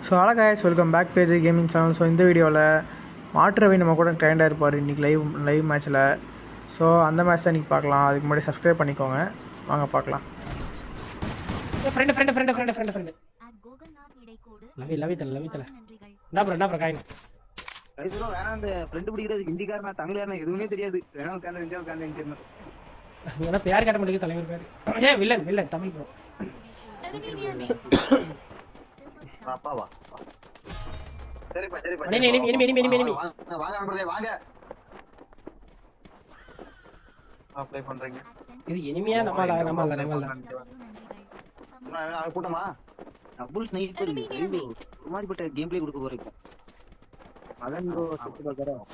So guys, welcome back page gaming channel. So இந்த வீடியோவில் மாற்றுரவி நம்ம கூட ட்ரெயின்டாக இருப்பார் இன்றைக்கி லைவ் மேட்ச்சில். ஸோ அந்த மேட்ச் தான் இன்றைக்கி பார்க்கலாம். அதுக்கு முன்னாடி சப்ஸ்கிரைப் பண்ணிக்கோங்க, வாங்க பார்க்கலாம். எதுவுமே தெரியாது. பேர் கேட்ட மாட்டேங்குது தலைவர் பேர். ஏ வில்லன் வில்லன் தமிழ் ப்ரோ. அப்பாவா சரிப்பா சரிப்பா எனிமி வாங்க நண்பர்களே வாங்க. அப்ளை பண்றீங்க. இது எனிமியா நம்மள கூட்டமா டபுள் ஸ்னைப்பர் ஒரு மாதிரி பட்ட கேம் ப்ளே கொடுக்க போறீங்க. அதான் ப்ரோ செட் பார்க்கறோம்.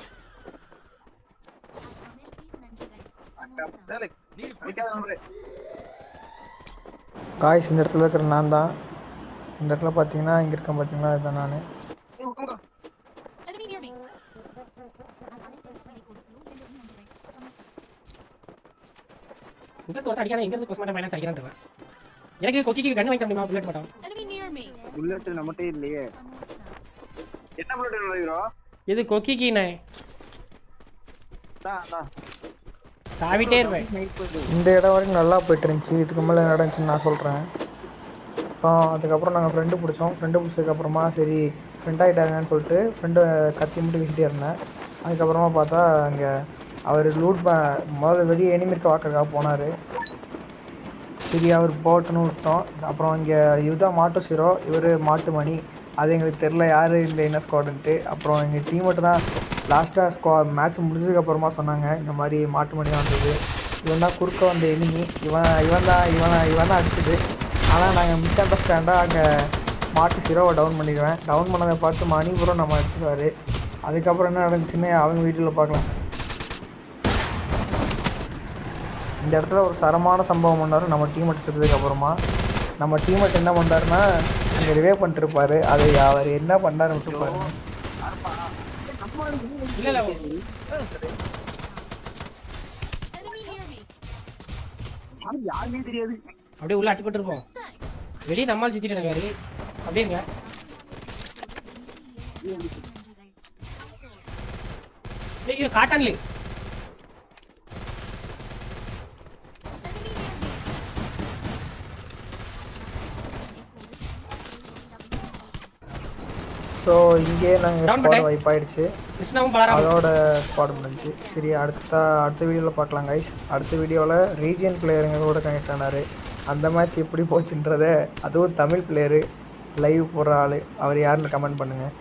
டேலே நிக்காத நண்பரே. காய்ஸ் இந்த இடத்துல இருக்கிற நான் தான். இந்த இடத்துல பார்த்தீங்கன்னா இங்கே இருக்கேன் பார்த்தீங்கன்னா இதுதான் நான். இந்த தோட்ட அடிக்காத எங்க இருந்து கோஸ்மேட்ட மைனஸ் அடிக்கறான்னு தெரியல. எனக்கு கொக்கிக்கு கன் வாங்க முடியுமா? புல்லட் மட்டும். புல்லட் நம்மட்டே இல்லையே. என்ன புல்லட் ப்ரோ? இது கொக்கிக்கு நே. தாவிட்டே இருவேன். இந்த இடம் வரைக்கும் நல்லா போயிட்டு இருந்துச்சு. இதுக்கு மேலே என்ன நடந்துச்சுன்னு நான் சொல்கிறேன். அதுக்கப்புறம் நாங்கள் ஃப்ரெண்டு பிடிச்சோம். ஃப்ரெண்டு பிடிச்சதுக்கப்புறமா சரி ஃப்ரெண்ட் ஆகிட்டாங்கன்னு சொல்லிட்டு ஃப்ரெண்டு கத்தி மட்டும் வீசிட்டே இருந்தேன். அதுக்கப்புறமா பார்த்தா அங்கே அவர் முதல்ல வெளியே எனிமிருக்க பார்க்கறதுக்காக போனார். சரி அவர் போட்டுன்னு விட்டோம். அப்புறம் இங்கே இதுதான் மாட்டு சீரோ, இவர் மாட்டு மணி. அது எங்களுக்கு தெரில யார் இந்த என்ன ஸ்குவாடுன்ட்டு. அப்புறம் எங்கள் டீம் மட்டும் தான் லாஸ்ட்டாக மேட்ச் முடிஞ்சதுக்கப்புறமா சொன்னாங்க இந்த மாதிரி மாட்டு மணி தான் வந்தது. இவன் தான் குறுக்க வந்த எனிமி. இவன் தான் அடிச்சது. ஆனால் நாங்கள் மிஸ் அண்டர்ஸ்டாண்டாக அங்கே மாட்டு ஹீரோவை டவுன் பண்ணிடுவேன். டவுன் பண்ணதை பார்த்து மணிபுரம் நம்ம அடிச்சுடுவார். அதுக்கப்புறம் என்ன நடந்துச்சுன்னு அவங்க வீட்டில் பார்க்கலாம். இந்த இடத்துல ஒரு சரமான சம்பவம் பண்ணார். நம்ம டீம் அடிச்சதுக்கப்புறமா நம்ம டீம்மேட் என்ன பண்ணுறாருன்னா அங்கே ரிவே பண்ணிட்டுருப்பார். அதை அவர் என்ன பண்ணார் விட்டுருப்பாரு. யாருமே தெரியாது. அப்படியே உள்ள அட்டிப்பட்டு இருப்போம். வெளியே நம்மால் சுத்திட்டு இருக்காரு. அப்படியேங்க காட்டான்ல ஸோ இங்கே நாங்கள் ஸ்குவாட் வைப் ஆகிடுச்சு. அதோட ஸ்குவாட் முடிஞ்சு. சரி அடுத்த வீடியோவில் பார்க்கலாம் கைஸ். அடுத்த வீடியோவில் ரீஜியன் பிளேயருங்க கூட கனெக்ட் ஆனார். அந்த மேட்ச் எப்படி போச்சுன்றதை, அதுவும் தமிழ் பிளேயரு லைவ் போடுற ஆள், அவர் யாருன்னு கமெண்ட் பண்ணுங்கள்.